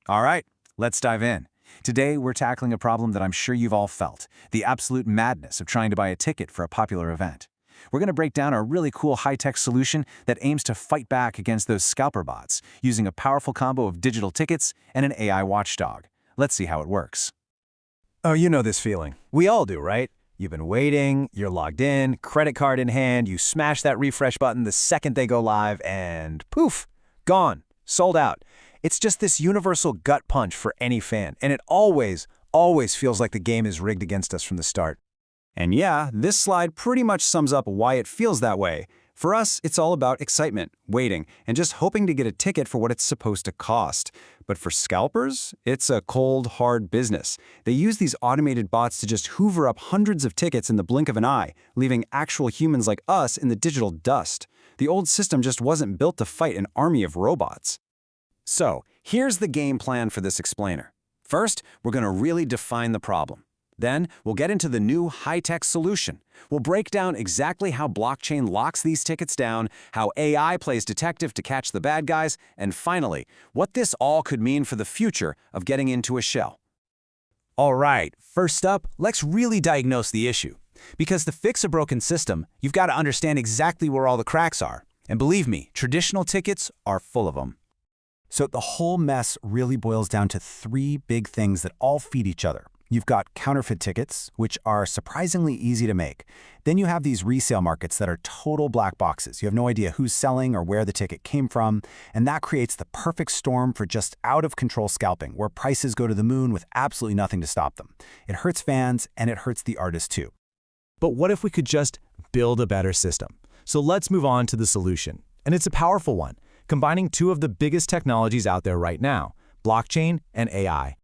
All right, let's dive in. Today, we're tackling a problem that I'm sure you've all felt, the absolute madness of trying to buy a ticket for a popular event. We're going to break down a really cool high-tech solution that aims to fight back against those scalper bots using a powerful combo of digital tickets and an AI watchdog. Let's see how it works. Oh, you know this feeling. We all do, right? You've been waiting, you're logged in, credit card in hand, you smash that refresh button the second they go live, and poof, gone, sold out. It's just this universal gut punch for any fan, and it always feels like the game is rigged against us from the start. And yeah, this slide pretty much sums up why it feels that way. For us, it's all about excitement, waiting, and just hoping to get a ticket for what it's supposed to cost. But for scalpers, it's a cold, hard business. They use these automated bots to just hoover up hundreds of tickets in the blink of an eye, leaving actual humans like us in the digital dust. The old system just wasn't built to fight an army of robots. So, here's the game plan for this explainer. First, we're going to really define the problem. Then, we'll get into the new high-tech solution. We'll break down exactly how blockchain locks these tickets down, how AI plays detective to catch the bad guys, and finally, what this all could mean for the future of getting into a shell. All right, first up, let's really diagnose the issue. Because to fix a broken system, you've got to understand exactly where all the cracks are. And believe me, traditional tickets are full of them. So the whole mess really boils down to three big things that all feed each other. You've got counterfeit tickets, which are surprisingly easy to make. Then you have these resale markets that are total black boxes. You have no idea who's selling or where the ticket came from, and that creates the perfect storm for just out-of-control scalping, where prices go to the moon with absolutely nothing to stop them. It hurts fans, and it hurts the artists too. But what if we could just build a better system? So let's move on to the solution. And it's a powerful one, combining two of the biggest technologies out there right now, blockchain and AI.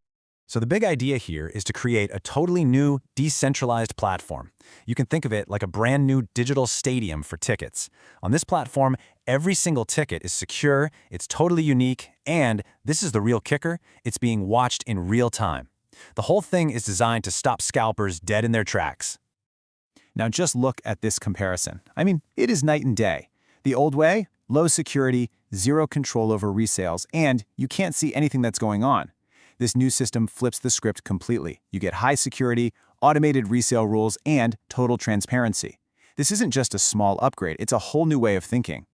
So the big idea here is to create a totally new, decentralized platform. You can think of it like a brand new digital stadium for tickets. On this platform, every single ticket is secure, it's totally unique, and, this is the real kicker, it's being watched in real time. The whole thing is designed to stop scalpers dead in their tracks. Now just look at this comparison. I mean, it is night and day. The old way, low security, zero control over resales, and you can't see anything that's going on. This new system flips the script completely. You get high security, automated resale rules, and total transparency. This isn't just a small upgrade, it's a whole new way of thinking.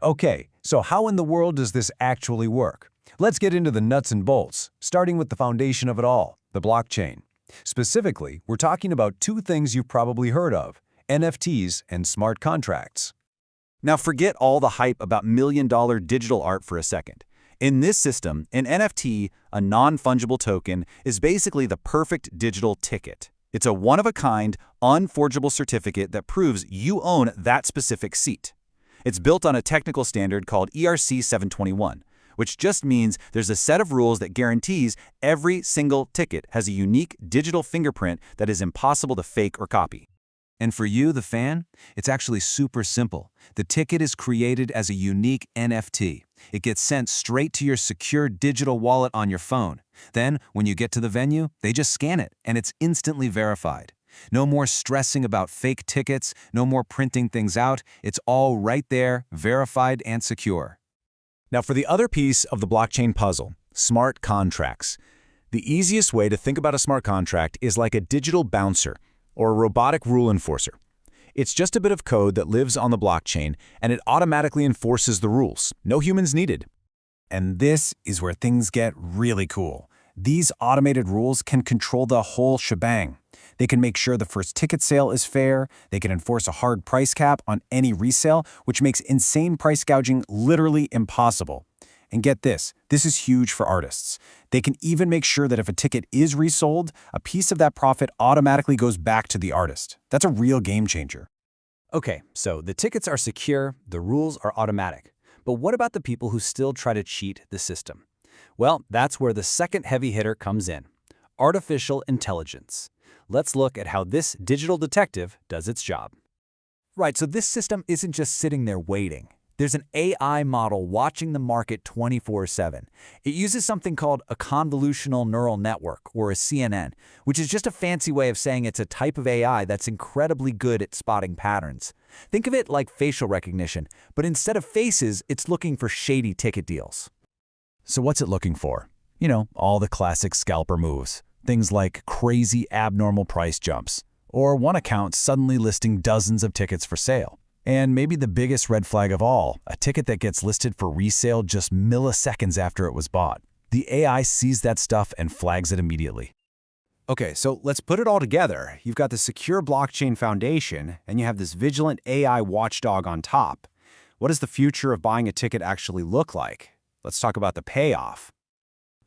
Okay, so how in the world does this actually work? Let's get into the nuts and bolts, starting with the foundation of it all, the blockchain. Specifically, we're talking about two things you've probably heard of, NFTs and smart contracts. Now forget all the hype about million-dollar digital art for a second. In this system, an NFT, a non-fungible token, is basically the perfect digital ticket. It's a one-of-a-kind, unforgeable certificate that proves you own that specific seat. It's built on a technical standard called ERC 721, which just means there's a set of rules that guarantees every single ticket has a unique digital fingerprint that is impossible to fake or copy. And for you, the fan, it's actually super simple. The ticket is created as a unique NFT. It gets sent straight to your secure digital wallet on your phone. Then, when you get to the venue, they just scan it, and it's instantly verified. No more stressing about fake tickets, no more printing things out. It's all right there, verified and secure. Now for the other piece of the blockchain puzzle, smart contracts. The easiest way to think about a smart contract is like a digital bouncer, or a robotic rule enforcer. It's just a bit of code that lives on the blockchain, and it automatically enforces the rules. No humans needed. And this is where things get really cool. These automated rules can control the whole shebang. They can make sure the first ticket sale is fair, they can enforce a hard price cap on any resale, which makes insane price gouging literally impossible. And get this is huge for artists. They can even make sure that if a ticket is resold, a piece of that profit automatically goes back to the artist. That's a real game changer. Okay, so the tickets are secure, the rules are automatic. But what about the people who still try to cheat the system? Well, that's where the second heavy hitter comes in, artificial intelligence. Let's look at how this digital detective does its job. Right, so this system isn't just sitting there waiting. There's an AI model watching the market 24/7. It uses something called a convolutional neural network, or a CNN, which is just a fancy way of saying it's a type of AI that's incredibly good at spotting patterns. Think of it like facial recognition, but instead of faces, it's looking for shady ticket deals. So what's it looking for? All the classic scalper moves. Things like crazy abnormal price jumps, or one account suddenly listing dozens of tickets for sale. And maybe the biggest red flag of all, a ticket that gets listed for resale just milliseconds after it was bought. The AI sees that stuff and flags it immediately. Okay, so let's put it all together. You've got the secure blockchain foundation, and you have this vigilant AI watchdog on top. What does the future of buying a ticket actually look like? Let's talk about the payoff.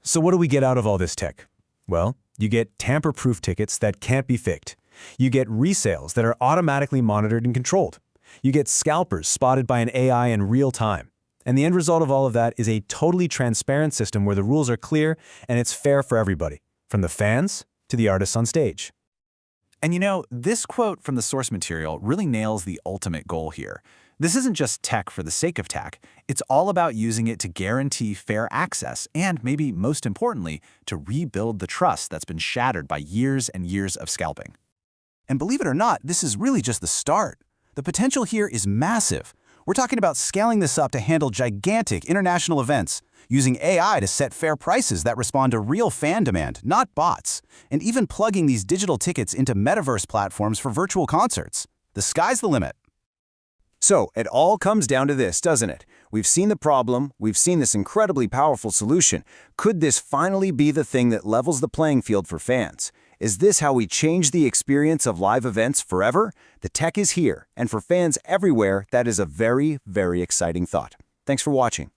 So what do we get out of all this tech? Well, you get tamper-proof tickets that can't be faked. You get resales that are automatically monitored and controlled. You get scalpers spotted by an AI in real time. And the end result of all of that is a totally transparent system where the rules are clear and it's fair for everybody, from the fans to the artists on stage. And this quote from the source material really nails the ultimate goal here. This isn't just tech for the sake of tech. It's all about using it to guarantee fair access and, maybe most importantly, to rebuild the trust that's been shattered by years and years of scalping. And believe it or not, this is really just the start. The potential here is massive. We're talking about scaling this up to handle gigantic international events, using AI to set fair prices that respond to real fan demand, not bots, and even plugging these digital tickets into metaverse platforms for virtual concerts. The sky's the limit. So, it all comes down to this, doesn't it? We've seen the problem, we've seen this incredibly powerful solution. Could this finally be the thing that levels the playing field for fans? Is this how we change the experience of live events forever? The tech is here, and for fans everywhere, that is a very, very exciting thought. Thanks for watching.